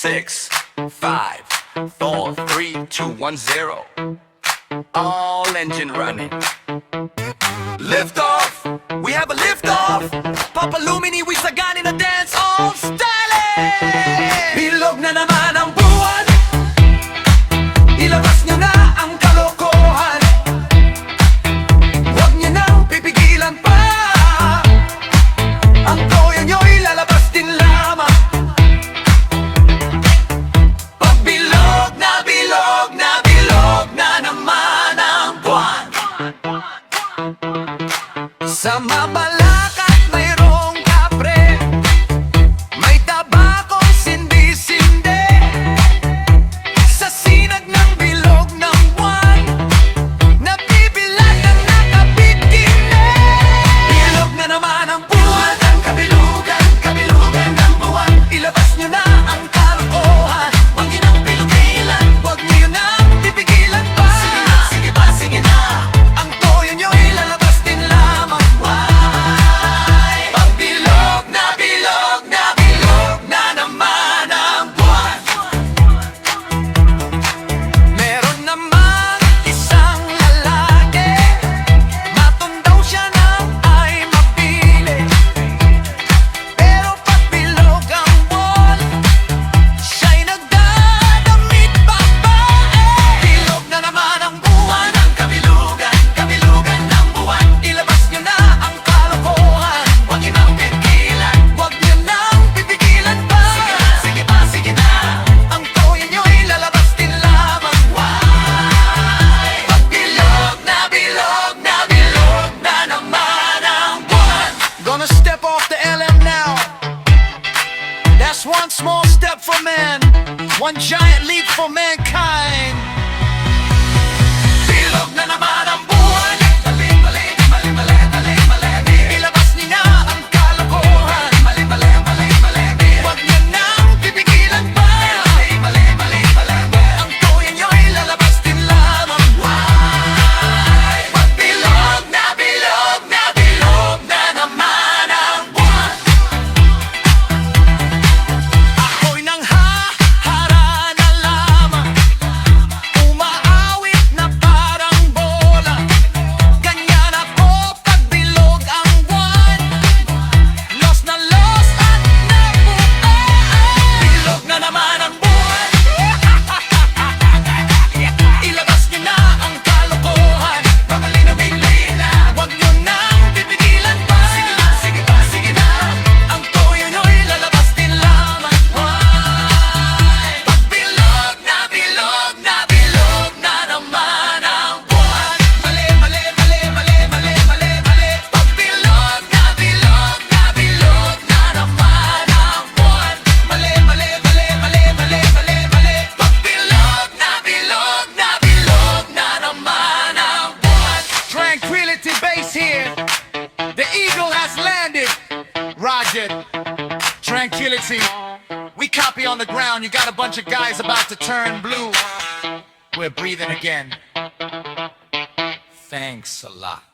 6, 5, 4, 3, 2, 1, 0. All engine running. Lift off, we have a lift off. Papa Lumini, we sagani na dance all styling. Bilog na naman ang buwan, ilabas niyo na ang kalokohan. Huwag niyo nang pipigilan pa, ang toyo niyo'y lalabas din lamang. Pag bilog na bilog na bilog na naman ang buwan, sa mabalakat mayroong kapre, may tabakong sindi-sindi. Sa sinag ng bilog ng buwan, nabibilad ang nakabikini. Bilog na naman ang buwan, ang kabilugan, kabilugan ng buwan. Ilabas niyo na ang kalokohan, huwag niyo nang pilugilan, huwag niyo nang pipigilan pa. Sige na, sige pa, sige na, ang toyo niyo'y lalabas din lamang. Why? Pag bilog na bilog na bilog na naman ang buwan, meron namang isang lalaki, matundaw siya nang ay mapili. Pero pag bilog ang buwan, siya'y nagdadamit babae. Bilog na naman ang buwan, ang kabilugan, kabilugan ng buwan. Ilabas niyo na ang kalokohan, huwag niyo nang pipigilan, huwag niyo nang pipigilan pa. Sige pa, sige na, ang toyo niyo'y lalabas din lamang. Why? Pag bilog na bilog na bilog na naman ang buwan. Gonna step off the LM now. That's one small step for man, one giant leap for mankind. Bilog na naman ang buwan, mali, mali, mali, mali, mali, mali. Ilabas niyo na ang kalokohan, mali, mali, mali, mali. Huwag niyo nang pipigilan pa, mali, mali, mali, mali. Ang toyo niyo'y lalabas din lamang. Why? Pag bilog na bilog na bilog na naman ang buwan, ako'y nanghahara na lamang, umaawit na parang bola. Ganyan ako pag bilog ang buwan, lost na lost at nabutaan. Bilog na naman ang buwan, ilabas niyo na ang kalokohan, mga linawin-lina, huwag niyo nang pipigilan pa. Sige na, sige pa, sige na, ang toyo niyo'y lalabas din lamang. Why? Pag bilog na bilog na bilog na naman ang buwan, mali, mali, mali, mali, mali, mali, mali. Pag bilog na bilog na bilog na naman ang buwan, mali, mali, mali, mali, mali, mali, mali. Pag bilog na bilog na bilog na naman ang buwan. Tranquility Base here, the eagle has landed. Roger, Tranquility, we copy on the ground. You got a bunch of guys about to turn blue. We're breathing again. Thanks a lot.